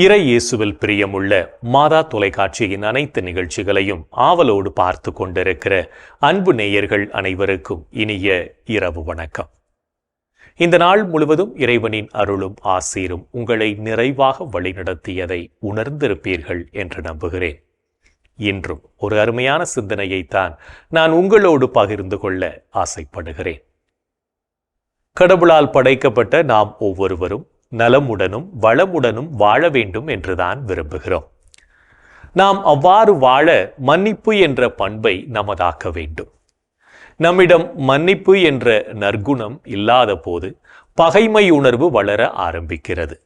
இறை இயேசுவில் பிரியமுள்ள மாதா தொலைக்காட்சியின் அனைத்து நிகழ்ச்சிகளையும் ஆவலோடு பார்த்து கொண்டிருக்கிற அன்பு நேயர்கள் அனைவருக்கும் இனிய இரவு வணக்கம். இந்த நாள் முழுவதும் இறைவனின் அருளும் ஆசீரும் உங்களை நிறைவாக வழிநடத்தியதை உணர்ந்திருப்பீர்கள் என்று நம்புகிறேன். இன்றும் ஒரு அருமையான சிந்தனையைத்தான் நான் உங்களோடு பகிர்ந்து கொள்ள ஆசைப்படுகிறேன். கடவுளால் படைக்கப்பட்ட நாம் ஒவ்வொருவரும் நலமுடனும் வளமுடனும் வாழ வேண்டும் என்றுதான் விரும்புகிறோம். நாம் அவ்வாறு வாழ மன்னிப்பு என்ற பண்பை நமதாக்க வேண்டும். நம்மிடம் மன்னிப்பு என்ற நற்குணம் இல்லாத போது பகைமை உணர்வு வளர ஆரம்பிக்கிறது.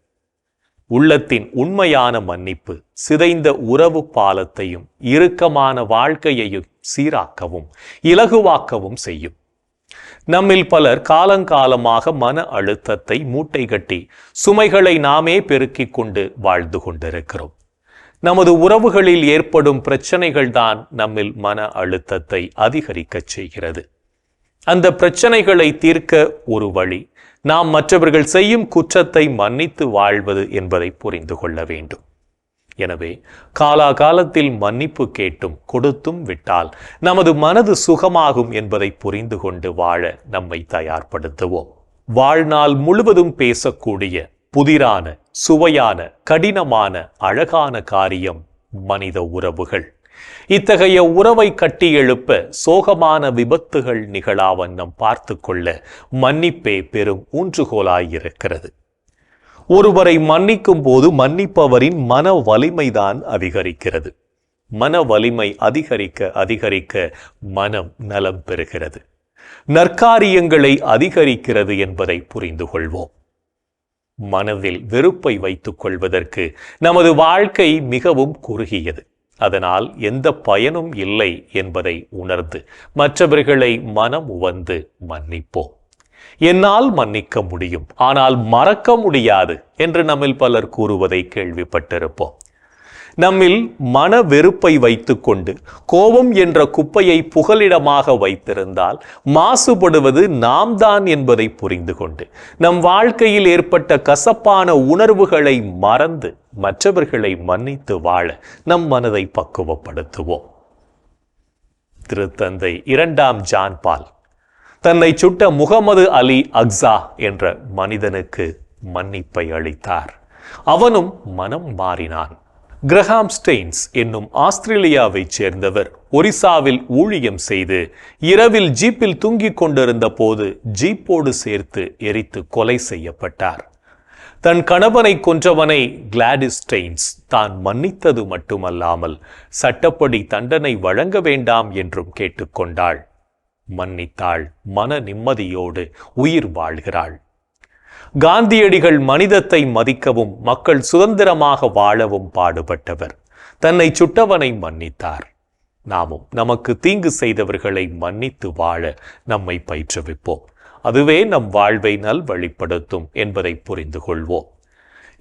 உள்ளத்தின் உண்மையான மன்னிப்பு சிதைந்த உறவு பாலத்தையும் இறுக்கமான வாழ்க்கையையும் சீராக்கவும் இலகுவாக்கவும் செய்யும். நம்மில் பலர் காலங்காலமாக மன அழுத்தத்தை மூட்டை கட்டி சுமைகளை நாமே பெருக்கிக் கொண்டு வாழ்ந்து கொண்டிருக்கிறோம். நமது உறவுகளில் ஏற்படும் பிரச்சனைகள் தான் நம்மில் மன அழுத்தத்தை அதிகரிக்கச் செய்கிறது. அந்த பிரச்சனைகளை தீர்க்க ஒரு வழி நாம் மற்றவர்கள் செய்யும் குற்றத்தை மன்னித்து வாழ்வது என்பதை புரிந்து கொள்ள வேண்டும். எனவே காலாகாலத்தில் மன்னிப்பு கேட்டும் கொடுத்தும் விட்டால் நமது மனது சுகமாகும் என்பதை புரிந்து கொண்டு வாழ நம்மை தயார்படுத்துவோம். வாழ்நாள் முழுவதும் பேசக்கூடிய புதிரான, சுவையான, கடினமான, அழகான காரியம் மனித உறவுகள். இத்தகைய உறவை கட்டி எழுப்ப சோகமான விபத்துகள் நிகழாவண்ணம் பார்த்து கொள்ள மன்னிப்பே பெரும் ஊன்றுகோலாயிருக்கிறது. ஒருவரை மன்னிக்கும் போது மன்னிப்பவரின் மன வலிமைதான் அதிகரிக்கிறது. மன வலிமை அதிகரிக்க அதிகரிக்க மனம் நலம் பெறுகிறது, நற்காரியங்களை அதிகரிக்கிறது என்பதை புரிந்து கொள்வோம். மனதில் வெறுப்பை வைத்துக் கொள்வதற்கு நமது வாழ்க்கை மிகவும் குறுகியது. அதனால் எந்த பயனும் இல்லை என்பதை உணர்ந்து மற்றவர்களை மனம் உவந்து மன்னிப்போம். என்னால் மன்னிக்க முடியும், ஆனால் மறக்க முடியாது என்று நம்மில் பலர் கூறுவதை கேள்விப்பட்டிருப்போம். நம்மில் மன வெறுப்பை வைத்துக்கொண்டு கோபம் என்ற குப்பையை புகலிடமாக வைத்திருந்தால் மாசுபடுவது நாம் தான் என்பதை புரிந்து கொண்டு நம் வாழ்க்கையில் ஏற்பட்ட கசப்பான உணர்வுகளை மறந்து மற்றவர்களை மன்னித்து வாழ நம் மனதை பக்குவப்படுத்துவோம். திருத்தந்தை 2ஆம் ஜான் பால் தன்னை சுட்ட முகமது அலி அக்ஸா என்ற மனிதனுக்கு மன்னிப்பை அளித்தார். அவனும் மனம் மாறினான். கிரஹாம் ஸ்டெயின்ஸ் என்னும் ஆஸ்திரேலியாவைச் சேர்ந்தவர் ஒரிசாவில் ஊழியம் செய்து இரவில் ஜீப்பில் தூங்கிக் கொண்டிருந்த போது ஜீப்போடு சேர்த்து எரித்து கொலை செய்யப்பட்டார். தன் கணவனை கொன்றவனை கிளாடிஸ் ஸ்டெயின்ஸ் தான் மன்னித்தது மட்டுமல்லாமல் சட்டப்படி தண்டனை வழங்க வேண்டாம் என்றும் கேட்டுக்கொண்டாள். மன்னித்தாள். மன நிம்மதியோடு உயிர் வாழ்கிறாள். காந்தியடிகள் மனிதத்தை மதிக்கவும் மக்கள் சுதந்திரமாக வாழவும் பாடுபட்டவர். தன்னை சுட்டவனை மன்னித்தார். நாமும் நமக்கு தீங்கு செய்தவர்களை மன்னித்து வாழ நம்மை பயிற்றுவிப்போம். அதுவே நம் வாழ்வை நல்வழிப்படுத்தும் என்பதை புரிந்து கொள்வோம்.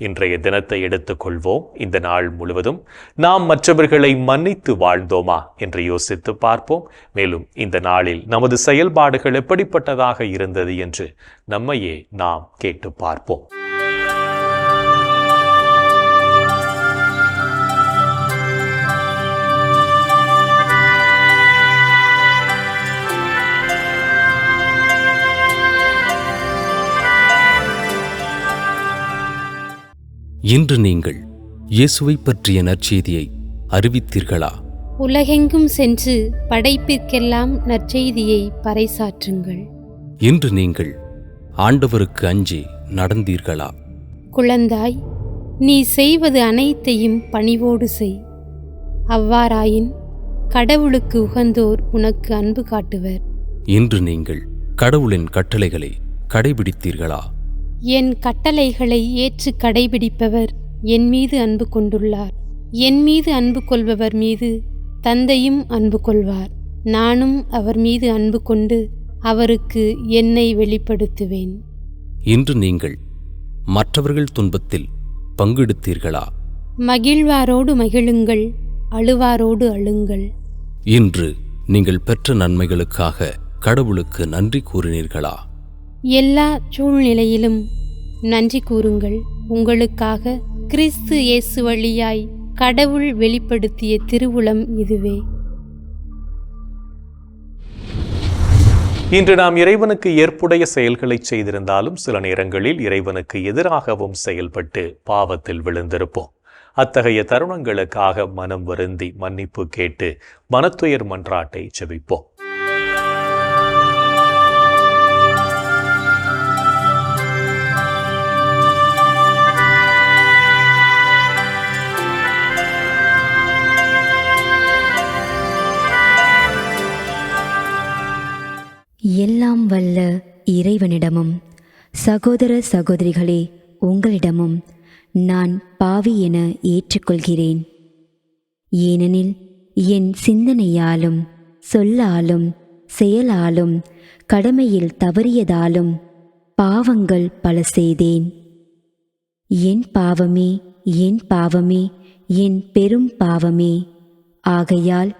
இன்றைய தினத்தை எடுத்துக்கொள்வோம். இந்த நாள் முழுவதும் நாம் மற்றவர்களை மன்னித்து வாழ்ந்தோமா என்று யோசித்து பார்ப்போம். மேலும் இந்த நாளில் நமது செயல்பாடுகள் எப்படிப்பட்டதாக இருந்தது என்று நம்மையே நாம் கேட்டு பார்ப்போம். இன்று நீங்கள் இயேசுவை பற்றிய நற்செய்தியை அறிவித்தீர்களா? உலகெங்கும் சென்று படைப்பிற்கெல்லாம் நற்செய்தியை பறைசாற்றுங்கள். இன்று நீங்கள் ஆண்டவருக்கு அஞ்சி நடந்தீர்களா? குழந்தாய், நீ செய்வது அனைத்தையும் பணிவோடு செய். அவ்வாறாயின் கடவுளுக்கு உகந்தோர் உனக்கு அன்பு காட்டுவர். இன்று நீங்கள் கடவுளின் கட்டளைகளை கடைபிடித்தீர்களா? என் கட்டளைகளை ஏற்று கடைபிடிப்பவர் என் மீது அன்பு கொண்டுள்ளார். என் மீது அன்பு கொள்பவர் மீது தந்தையும் அன்பு கொள்வார். நானும் அவர் மீது அன்பு கொண்டு அவருக்கு என்னை வெளிப்படுத்துவேன். இன்று நீங்கள் மற்றவர்கள் துன்பத்தில் பங்கெடுத்தீர்களா? மகிழ்வாரோடு மகிழுங்கள், அழுவாரோடு அழுங்கள். இன்று நீங்கள் பெற்ற நன்மைகளுக்காக கடவுளுக்கு நன்றி கூறினீர்களா? எல்லா சூழ்நிலையிலும் நன்றி கூறுங்கள். உங்களுக்காக கிறிஸ்து இயேசு வழியாய் கடவுள் வெளிப்படுத்திய திருவுளம் இதுவே. இன்று நாம் இறைவனுக்கு ஏற்புடைய செயல்களை செய்திருந்தாலும் சில நேரங்களில் இறைவனுக்கு எதிராகவும் செயல்பட்டு பாவத்தில் விழுந்திருப்போம். அத்தகைய தருணங்களுக்காக மனம் வருந்தி மன்னிப்பு கேட்டு மனத்துயர் மன்றாட்டை ஜெபிப்போம். எல்லாம் வல்ல இறைவனிடமும் சகோதர சகோதரிகளே உங்களிடமும் நான் பாவி என ஏற்றுக்கொள்கிறேன். ஏனெனில் என் சிந்தனையாலும் சொல்லாலும் செயலாலும் கடமையில் தவறியதாலும் பாவங்கள் பல செய்தேன். என் பாவமே, என் பாவமே, என் பெரும் பாவமே. ஆகையால்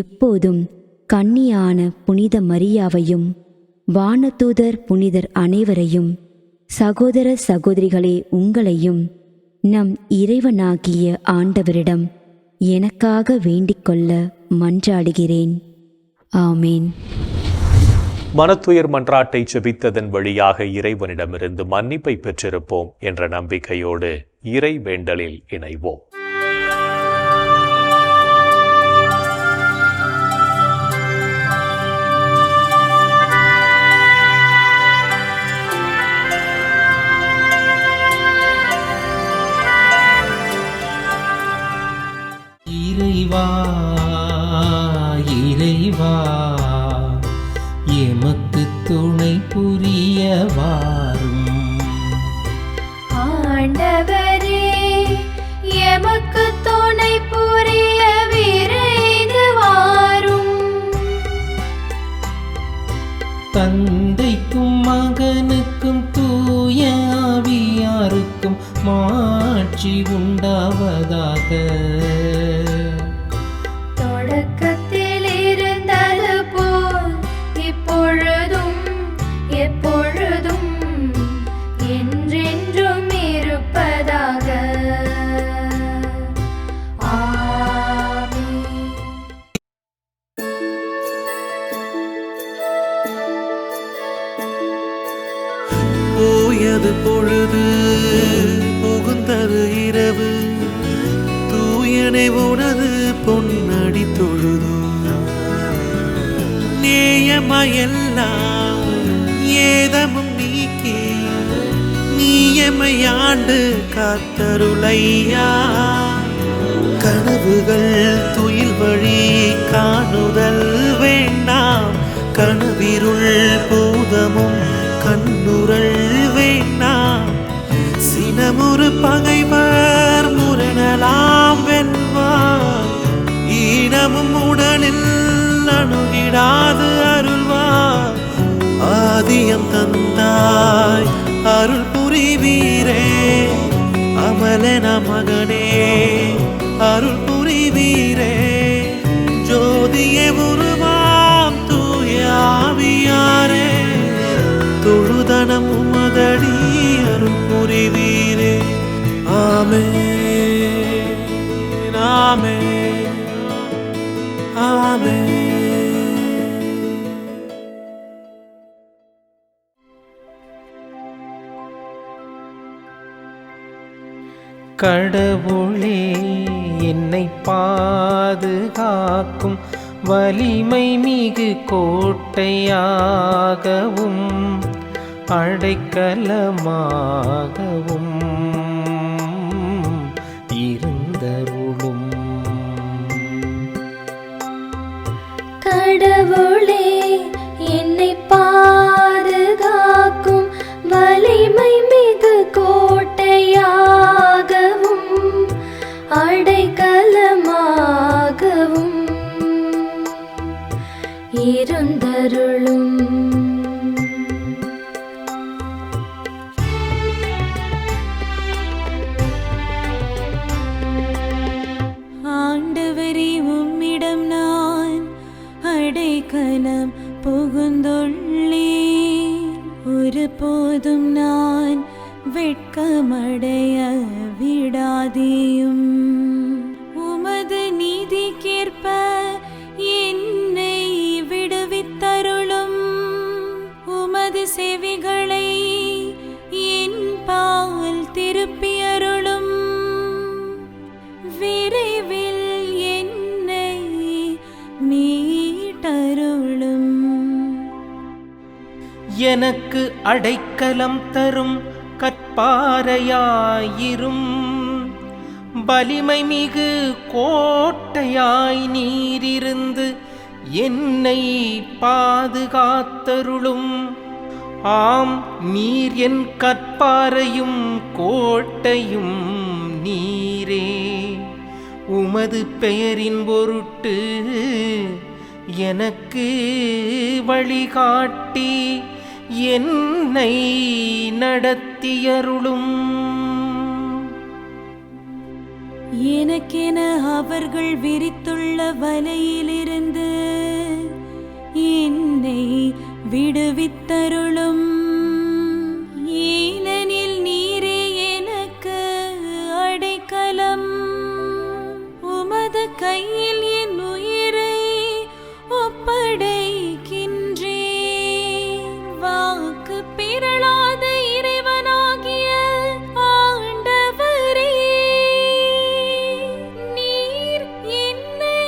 எப்போதும் கன்னியான புனித மரியாவையும் வானதூதர் புனிதர் அனைவரையும் சகோதர சகோதரிகளே உங்களையும் நம் இறைவனாகிய ஆண்டவரிடம் எனக்காக வேண்டிக்கொள்ள மன்றாடுகிறேன். ஆமேன். மனத்துயர் மன்றாட்டை ஜெபித்ததன் வழியாக இறைவனிடமிருந்து மன்னிப்பை பெற்றிருப்போம் என்ற நம்பிக்கையோடு இறை வேண்டலில் இணைவோம். இறைவா எமக்கு துணை புரிய வாரும். ஆண்டவரே எமக்கு துணை புரிய விரைந்து வாரும். தந்தைக்கும் மகனுக்கும் தூய ஆவியாருக்கும் மாட்சி உண்டாவதாக. தொடக்கத்தில் இருந்தது போல் இப்பொழுதும் எப்பொழுதும் என்றென்றும் இருப்பதாக. ஆமென். போயது பொழுது புகுந்தது இரவு, தூயனை உனது பொன்னடி தொழுது. நேயமையெல்லாம் ஏதமும் நீக்கி நீயமையாண்டு காத்தருளையா. கனவுகள் துயில் வழி காணுதல் வேண்டாம், கனவிருள் பூதமும் கண்ணுரள் வேண்டாம். சினமுறு பகைவர் முரணலாம் வெல்வார், ஈனமும் உடலில் அணுகிடாது அருள்வார். ஆதியம் தந்தாய் அருள் புரிவீரே, அமலன மகனே அருள் புரிவீரே. ஜோதியே உருவாம் தூய ஆவியாரே, தொழுதனம் உமதடி அருள் புரிவீரே. ஆமென், ஆமென், ஆமென். கடவுளே என்னை பாதுகாக்கும் வலிமை மிகு கோட்டையாகவும் அடைக்கலமாகவும் இருந்தருளும். கடவுளே என்னை பாதுகாக்கும் வலிமை மிகு கோட்டையாகவும் அடைக்கலமாகவும் இருந்தருளும். ஆண்டவரே உம்மிடம் நான் அடைக்கலம் புகுந்துள்ளேன், ஒருபோதும் நான் வெட்கமடைய விடா பாவியும் உமது நீதிக்கேற்ப என்னை விடுவித்தருளும். உமது செவிகளை என் பால் திருப்பியருளும். விரைவில் என்னை மீட்டருளும். எனக்கு அடைக்கலம் தரும் கற்பாறையாயிரும். வலிமை மிகு கோட்டையாய் நீரிருந்து என்னை பாதுகாத்தருளும். ஆம், நீர் என் கற்பாறையும் கோட்டையும் நீரே. உமது பெயரின் பொருட்டு எனக்கு வழிகாட்டி என்னை நடத்தியருளும். எனக்கென அவர்கள் விரித்துள்ள வலையிலிருந்து என்னை விடுவித்தருளும். ஏனெனில் நீரே எனக்கு அடைக்கலம். உமது கையில் என் உயிரை ஒப்படைக்கின்றேன். வாக்கு பிறழாத இறைவனாகிய ஆண்டவரே, நீர் என்னை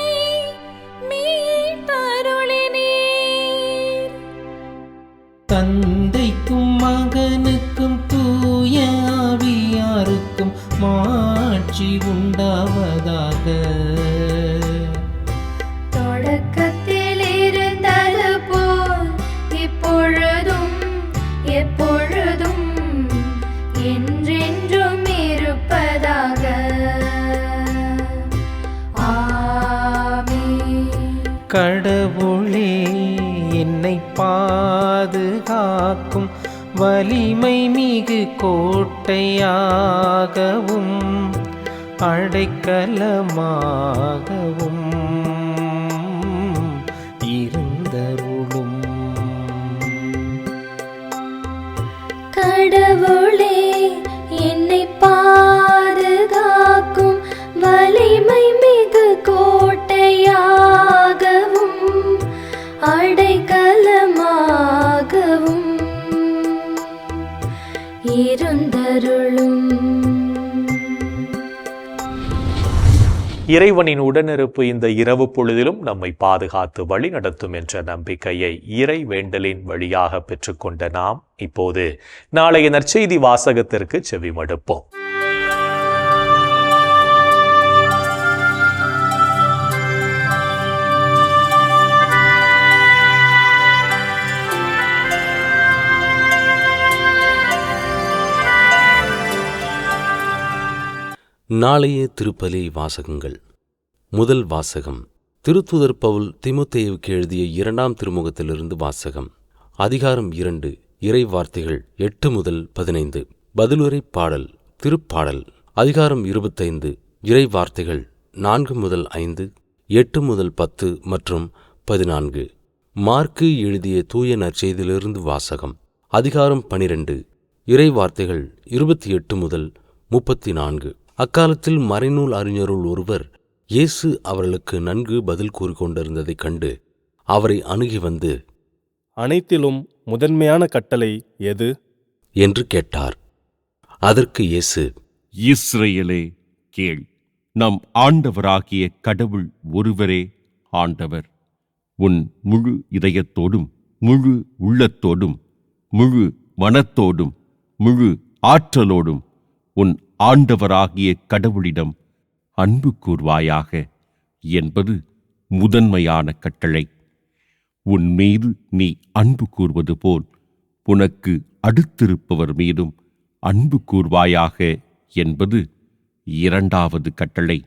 மீட்டருளினீர். தந்தைக்கும் மகனுக்கும் தூய ஆவியாருக்கும் மாட்சி உண்டாவதாக. தொடக்கத்தில் இருந்தது போல் இப்பொழுதும் எப்பொழுதும் என்றென்றும் இருப்பதாக. ஆமென். கடவுளே, என்னை பாதுகாக்கும் வலிமை மிகு கோட்டையாகவும் அடைக்கலமாகவும் இருந்தருளும். கடவுளே, என்னை பாதுகாக்கும் வலிமை மிகு கோட்டையாகவும் அடைக்கலமாகவும் இருந்தருளும். இறைவனின் உடனிருப்பு இந்த இரவு பொழுதிலும் நம்மை பாதுகாத்து வழி நடத்தும் என்ற நம்பிக்கையை இறை வேண்டலின் வழியாக பெற்றுக்கொண்ட நாம் இப்போது நாளைய நற்செய்தி வாசகத்திற்கு செவிமடுப்போம். நாளைய திருப்பலி வாசகங்கள். முதல் வாசகம் திருத்தூதர் பவுல் தீமோத்தேயுவுக்கு எழுதிய 2ஆம் திருமுகத்திலிருந்து வாசகம். அதிகாரம் 2, இறை வார்த்தைகள் 8 முதல் 15. பதிலுரை பாடல் திருப்பாடல். அதிகாரம் 25, இறை வார்த்தைகள் 4 முதல் 5, 8 முதல் 10 மற்றும் 14. மார்க்கு எழுதிய தூய நற்செய்தியிலிருந்து வாசகம். அதிகாரம் 12, இறை வார்த்தைகள் 28 முதல் 34. அக்காலத்தில் மறைநூல் அறிஞருள் ஒருவர் இயேசு அவர்களுக்கு நன்கு பதில் கூறிக்கொண்டிருந்ததைக் கண்டு அவரை அணுகி வந்து, அனைத்திலும் முதன்மையான கட்டளை எது என்று கேட்டார். அதற்கு இயேசு, இஸ்ரவேலே கேள், நம் ஆண்டவராகிய கடவுள் ஒருவரே ஆண்டவர். உன் முழு இதயத்தோடும் முழு உள்ளத்தோடும் முழு மனத்தோடும் முழு ஆற்றலோடும் உன் ஆண்டவராகிய கடவுளிடம் அன்பு கூர்வாயாக என்பது முதன்மையான கட்டளை. உன் மீது நீ அன்பு கூர்வது போல் உனக்கு அடுத்திருப்பவர் மீதும் அன்பு கூர்வாயாக என்பது இரண்டாவது கட்டளை.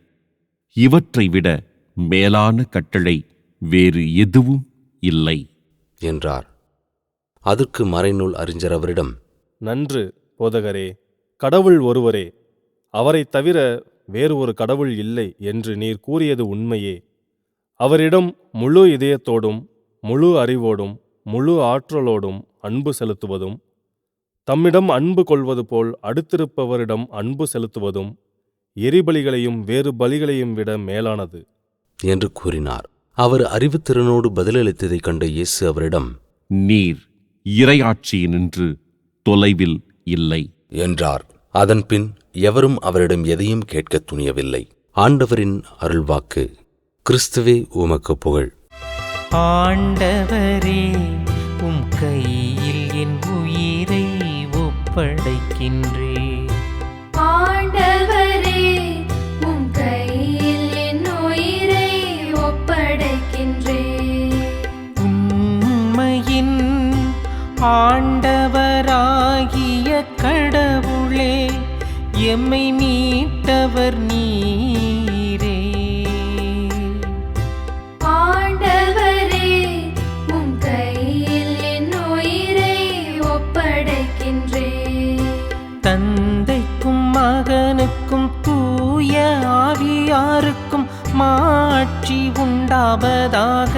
இவற்றை விட மேலான கட்டளை வேறு எதுவும் இல்லை என்றார். அதற்கு மறைநூல் அறிஞர் அவரிடம், நன்று போதகரே, கடவுள் ஒருவரே, அவரைத் தவிர வேறு ஒரு கடவுள் இல்லை என்று நீர் கூறியது உண்மையே. அவரிடம் முழு இதயத்தோடும் முழு அறிவோடும் முழு ஆற்றலோடும் அன்பு செலுத்துவதும், தம்மிடம் அன்பு கொள்வது போல் அடுத்திருப்பவரிடம் அன்பு செலுத்துவதும் எரிபலிகளையும் வேறு பலிகளையும் விட மேலானது என்று கூறினார். அவர் அறிவுத்திறனோடு பதிலளித்ததைக் கண்ட இயேசு அவரிடம், நீர் இறையாட்சியினின்று தொலைவில் இல்லை என்றார். அதன்பின் எவரும் அவரிடம் எதையும் கேட்கத் துணியவில்லை. ஆண்டவரின் அருள்வாக்கு. கிறிஸ்துவே உமக்கு புகழ். ஆண்டவரே, உம் கையில் என் உயிரை ஒப்படைக்கின்றேன். ஆண்டவரே, உம் கையில் என் உயிரை ஒப்படைக்கின்றேன். உண்மையின் ஆண்டவராகிய கடவுளே, எம்மை மீட்டவர் நீரே. ஆண்டவரே, உம் கையில் என் உயிரை ஒப்படைக்கின்றேன். தந்தைக்கும் மகனுக்கும் தூய ஆவியாருக்கும் மாட்சி உண்டாவதாக.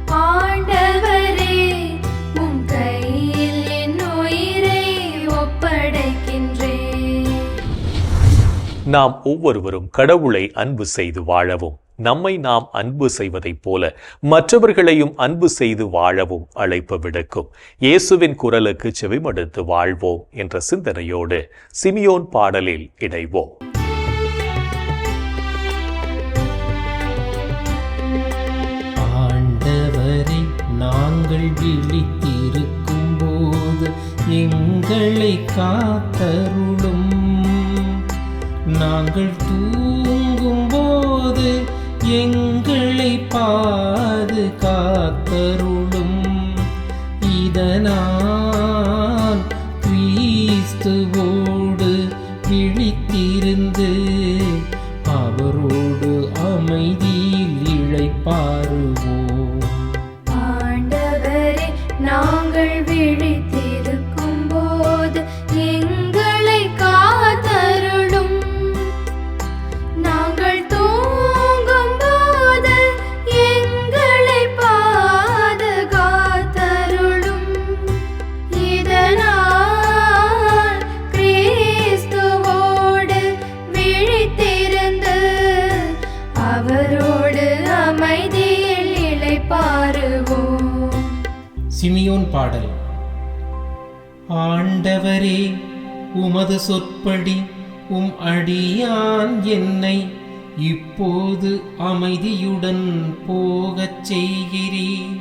ஆண்டவரே, உம் கையில் என் உயிரை ஒப்படைக்கின்றேன். நாம் ஒவ்வொருவரும் கடவுளை அன்பு செய்து வாழவும், நம்மை நாம் அன்பு செய்வதைப் போல மற்றவர்களையும் அன்பு செய்து வாழவும் அழைப்பு விடுக்கும் இயேசுவின் குரலுக்கு செவிமடுத்து வாழ்வோம் என்ற சிந்தனையோடு சிமியோன் பாடலில் இணைவோம். ஆண்டவரை நாங்கள் விழித்திருக்கும் போது எங்களை காத்தருளும். நாங்கள் தூங்கும் போது எங்களை பாதுகாத்தருளும். இதனால் கிறிஸ்துவோடு விழித்திருந்து அவரோடு அமைதியில் இளைப்பாறுவோம். ஆண்டவரே, நாங்கள் விழித்திருக்கும் போது எங்களை காத்தருளும். நாங்கள் தூங்கும் போது எங்களை பாதுகாத்தருளும். இதனால் கிறிஸ்துவோடு விழித்திருந்து அவரோடு அமைதியில் இளைப்பாறுவோம். சிமியோன் பாடல். ஆண்டவரே, உமது சொற்படி உம் அடியான் என்னை இப்போது அமைதியுடன் போகச் செய்கிறீர்.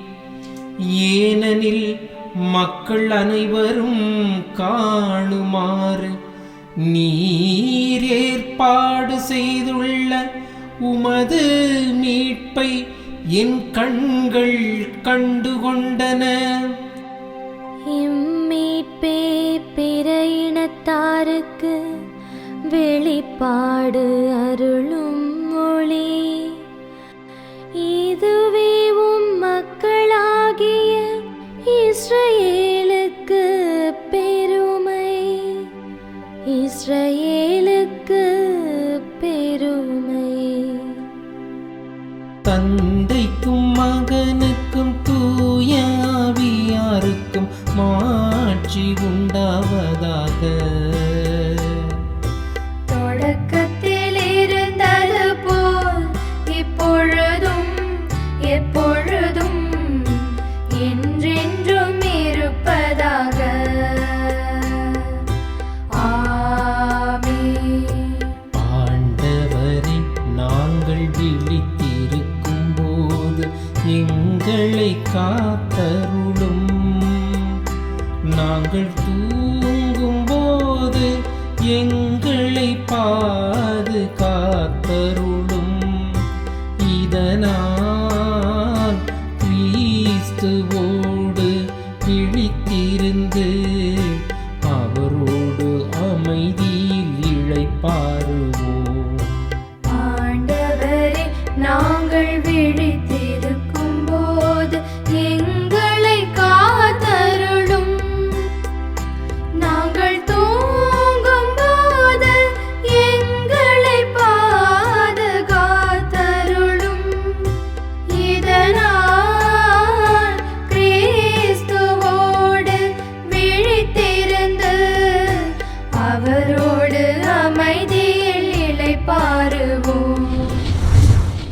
ஏனெனில் மக்கள் அனைவரும் காணுமாறு நீர் ஏற்பாடு செய்துள்ள உமது மீட்பை என் கண்கள் கண்டுகொண்டன. இம்மீட்பே பிற இனத்தாருக்கு வெளிப்பாடு அருளும் மொழி. இதுவே உம் மக்களாகிய இஸ்ரவேலுக்கு பெருமை. இஸ்ரவேலுக்கு பெருமை. தந்தைக்கும் மகனுக்கும் தூய ஆவியாருக்கும் மாட்சி உண்டாவதாக. தொடக்கத்தில் இருந்தது போல் இப்பொழுதும் எப்பொழுதும் என்றென்றும் இருப்பதாக. ஆமென். ஆண்டவரே, நாங்கள் விழித்திருக்கும் போது எங்களை காத்தருளும். நாங்கள் தூங்கும் போது எங்களை பாதுகாத்தருளும். இதனால் கிறிஸ்துவோடு விழித்திருந்து அவரோடு அமைதியில் இளைப்பாறுவோம். ஆண்டவரே, நாங்கள் விழித்திருக்கும் போது எங்களை காத்தருளும். நாங்கள் தூங்கும் போது எங்களை பாதுகாத்தருளும்.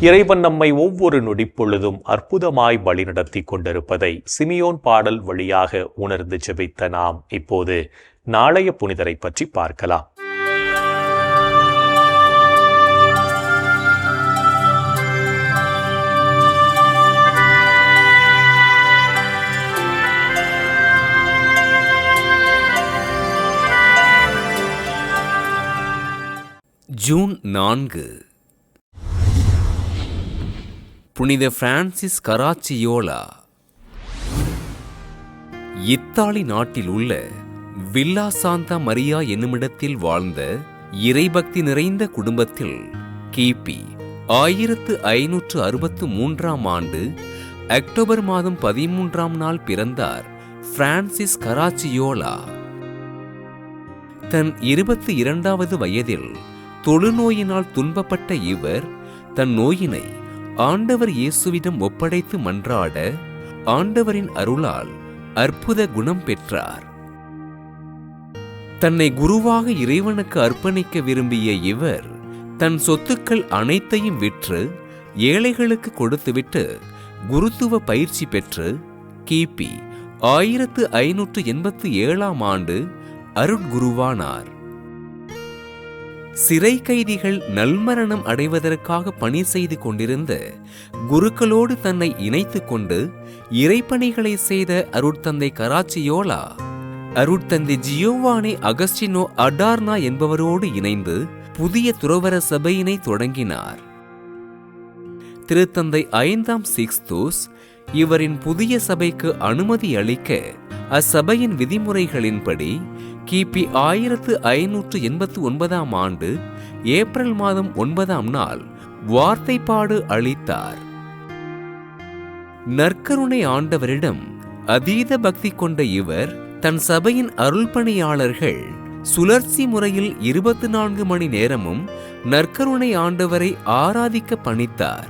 இறைவன் நம்மை ஒவ்வொரு நொடிப்பொழுதும் அற்புதமாய் வழிநடத்தி கொண்டிருப்பதை சிமியோன் பாடல் வழியாக உணர்ந்து ஜெபித்த நாம் இப்போது நாளைய புனிதரை பற்றி பார்க்கலாம். ஜூன் 4. புனித பிரான்சிஸ் கராச்சியோலா. இத்தாலி நாட்டில் உள்ள வில்லா சாந்தா மரியா என்னுமிடத்தில் வாழ்ந்த இறைபக்தி நிறைந்த குடும்பத்தில் கிபி 1563 ஆண்டு அக்டோபர் மாதம் 13ஆம் நாள் பிறந்தார் பிரான்சிஸ் கராச்சியோலா. தன் 22வது வயதில் தொழுநோயினால் துன்பப்பட்ட இவர் தன் நோயினை ஆண்டவர் இயேசுவிடம் ஒப்படைத்து மன்றாட ஆண்டவரின் அருளால் அற்புத குணம் பெற்றார். தன்னை குருவாக இறைவனுக்கு அர்ப்பணிக்க விரும்பிய இவர் தன் சொத்துக்கள் அனைத்தையும் விற்று ஏழைகளுக்கு கொடுத்துவிட்டு குருத்துவ பயிற்சி பெற்று கிபி 1587ஆம் ஆண்டு அருட்குருவானார். சிறை கைதிகள் நல்மரணம் அடைவதற்காக பணி செய்து கொண்டிருந்த குருக்களோடு தன்னை இணைத்துக் கொண்டு இறைப்பணிகளை செய்த அருட்தந்தை கராச்சியோலா அருட்தந்தை ஜியோவானி அகஸ்டினோ அடார்னா என்பவரோடு இணைந்து புதிய துறவற சபையினை தொடங்கினார். திருத்தந்தை 5ஆம் சிக்ஸ்தூஸ் இவரின் புதிய சபைக்கு அனுமதி அளிக்க அச்சபையின் விதிமுறைகளின்படி கிபி 1589ஆம் ஆண்டு ஏப்ரல் மாதம் 9ஆம் நாள் வார்த்தைப்பாடு அளித்தார். நற்கருணை ஆண்டவரிடம் அதீத பக்தி கொண்ட இவர் தன் சபையின் அருள்பணியாளர்கள் சுழற்சி முறையில் 24 மணி நேரமும் நற்கருணை ஆண்டவரை ஆராதிக்க பணித்தார்.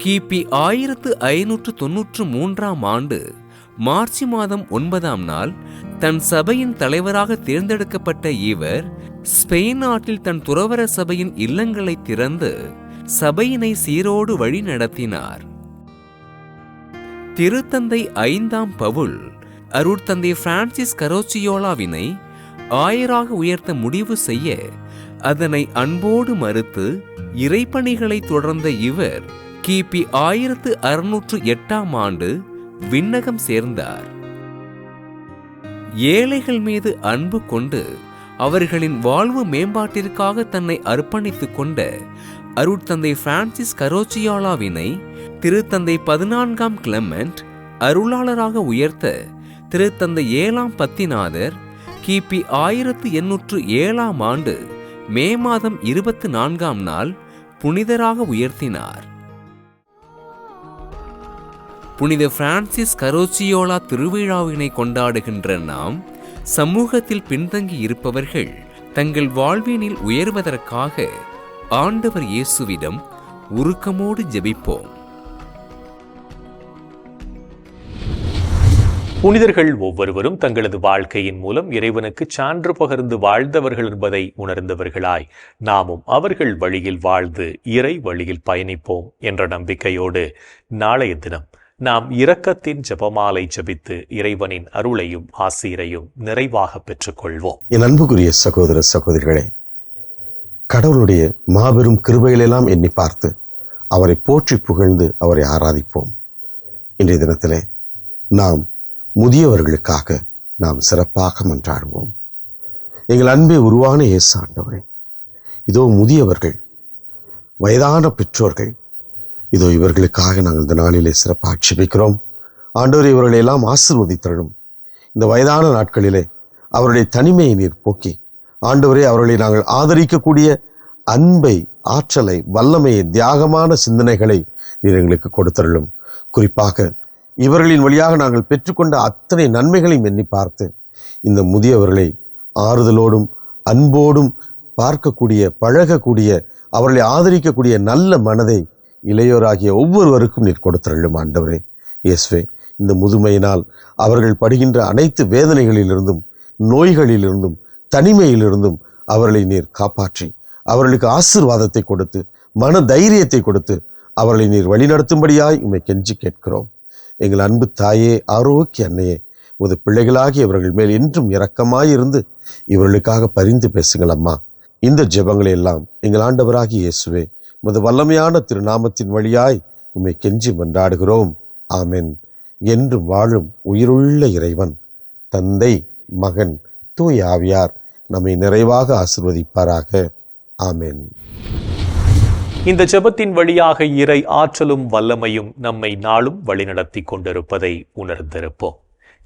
கிபி 1593ஆம் ஆண்டு மார்ச் மாதம் 9ஆம் நாள் தன் சபையின் தலைவராக தேர்ந்தெடுக்கப்பட்ட இவர் ஸ்பெயின் நாட்டில் தன் துறவற சபையின் இல்லங்களை திறந்து சபையினை சீரோடு வழி நடத்தினார். திருத்தந்தை 5ஆம் பவுல் அருட்தந்தை பிரான்சிஸ் கராச்சியோலாவினை ஆயராக உயர்த்த முடிவு செய்ய அதனை அன்போடு மறுத்து இறைப்பணிகளை தொடர்ந்த இவர் கிபி 1608ஆம் ஆண்டு விண்ணகம் சேர்ந்தார். ஏழைகள் மீது அன்பு கொண்டு அவர்களின் வாழ்வு மேம்பாட்டிற்காக தன்னை அர்ப்பணித்துக் கொண்ட அருட்தந்தை பிரான்சிஸ் கராச்சியோலாவினை திருத்தந்தை 14ஆம் கிளெமெண்ட் அருளாளராக உயர்த்த திருத்தந்தை 7ஆம் பத்திநாதர் கிபி 1807ஆம் ஆண்டு மே மாதம் 24ஆம் நாள் புனிதராக உயர்த்தினார். புனித பிரான்சிஸ் கராச்சியோலா திருவிழாவினை கொண்டாடுகின்ற நாம் சமூகத்தில் பின்தங்கி இருப்பவர்கள் தங்கள் வாழ்வினில் உயர்வதற்காக ஆண்டவர் இயேசுவிடம் உருக்கமோடு ஜெபிப்போம். புனிதர்கள் ஒவ்வொருவரும் தங்களது வாழ்க்கையின் மூலம் இறைவனுக்கு சான்று பகிர்ந்து வாழ்ந்தவர்கள் என்பதை உணர்ந்தவர்களாய் நாமும் அவர்கள் வழியில் வாழ்ந்து இறை வழியில் பயணிப்போம் என்ற நம்பிக்கையோடு நாளைய தினம் நாம் இரக்கத்தின் ஜெபமாலை ஜெபித்து இறைவனின் அருளையும் ஆசீரையும் நிறைவாக பெற்றுக்கொள்வோம். என் அன்புக்குரிய சகோதர சகோதரிகளே, கடவுளுடைய மாபெரும் கிருபைகளெல்லாம் எண்ணி பார்த்து அவரை போற்றி புகழ்ந்து அவரை ஆராதிப்போம். இன்றைய தினத்திலே நாம் முதியவர்களுக்காக நாம் சிறப்பாக மன்றாடுவோம். எங்கள் அன்பே உருவான இயேசு ஆண்டவரே, இதோ முதியவர்கள், வயதான பெற்றோர்கள், இதோ இவர்களுக்காக நாங்கள் இந்த நாளிலே சிறப்பாக ஜெபிக்கிறோம். ஆண்டவரே, இவர்களை எல்லாம் ஆசீர்வதித்தருளும். இந்த வயதான நாட்களிலே அவருடைய தனிமையை நீர் போக்கி ஆண்டவரே அவர்களை நாங்கள் ஆதரிக்கக்கூடிய அன்பை, ஆற்றலை, வல்லமையை, தியாகமான சிந்தனைகளை நீர் எங்களுக்கு கொடுத்தருளும். குறிப்பாக இவர்களின் வழியாக நாங்கள் பெற்றுக்கொண்ட அத்தனை நன்மைகளையும் எண்ணி பார்த்து இந்த முதியவர்களை ஆறுதலோடும் அன்போடும் பார்க்கக்கூடிய, பழகக்கூடிய, அவர்களை ஆதரிக்கக்கூடிய நல்ல மனதை இளையோராகிய ஒவ்வொருவருக்கும் நீர் கொடுத்தருளும். ஆண்டவரே இயேசுவே, இந்த முதுமையினால் அவர்கள் படுகின்ற அனைத்து வேதனைகளிலிருந்தும், நோய்களிலிருந்தும், தனிமையிலிருந்தும் அவர்களை நீர் காப்பாற்றி அவர்களுக்கு ஆசீர்வாதத்தை கொடுத்து மன தைரியத்தை கொடுத்து அவர்களை நீர் வழிநடத்தும்படியாய் உம்மை கெஞ்சி கேட்கிறோம். எங்கள் அன்பு தாயே, ஆரோக்கிய அன்னையே, உமது பிள்ளைகளாகி இவர்கள் மேல் என்றும் இரக்கமாயிருந்து இவர்களுக்காக பரிந்து பேசுங்கள் அம்மா. இந்த ஜெபங்களை எல்லாம் எங்கள் ஆண்டவராகி இயேசுவே உமது வல்லமையான திருநாமத்தின் வழியாய் உம்மை கெஞ்சி மன்றாடுகிறோம். ஆமென். என்றும் வாழும் உயிருள்ள இறைவன் தந்தை, மகன், தூய ஆவியார் நம்மை நிறைவாக ஆசீர்வதிப்பாராக. ஆமென். இந்த ஜெபத்தின் வழியாக இறை ஆற்றலும் வல்லமையும் நம்மை நாளும் வழிநடத்தி கொண்டிருப்பதை உணர்ந்திருப்போம்.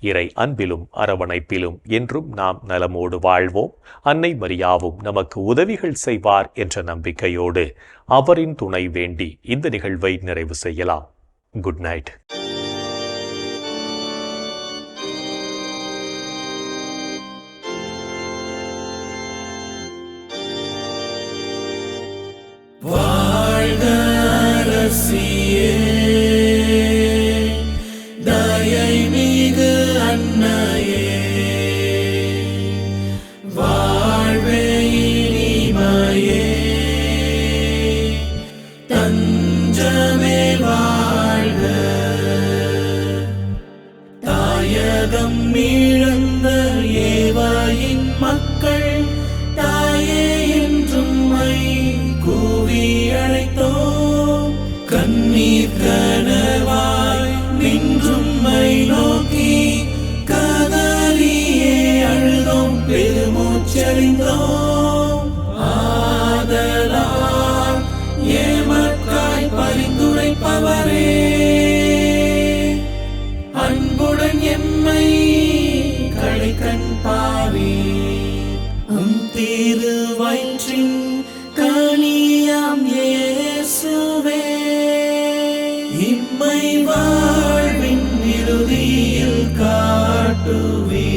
இறை அன்பிலும் அரவணைப்பிலும் என்றும் நாம் நலமோடு வாழ்வோம். அன்னை மரியாவும் நமக்கு உதவிகள் செய்வார் என்ற நம்பிக்கையோடு அவரின் துணை வேண்டி இந்த நிகழ்வை நிறைவு செய்யலாம். Good night. வாழ்க அரசியே, தயை மிகு அன்னையே, வாழ்வே இனிமையே, தஞ்சமே வாழ்க. தாயகம் இழந்த ஏவாயின் மக்கள் தாயே என்றும் கூவி அழைத்தோம். கண்ணீர் கனவாய் நின்றும்மை நோக்கி கதறியே அழுதோம், பெருமூச்சறிந்தோம். ஆதலால் ஏமக்காய் பரிந்துரைப்பவரே, அன்புடன் எம்மை கடைக்கண் பாரே. திருவயிற்றின் கனியாம் இயேசுவே, இம்மை வாழ்வின் இறுதியில் காட்டுவே.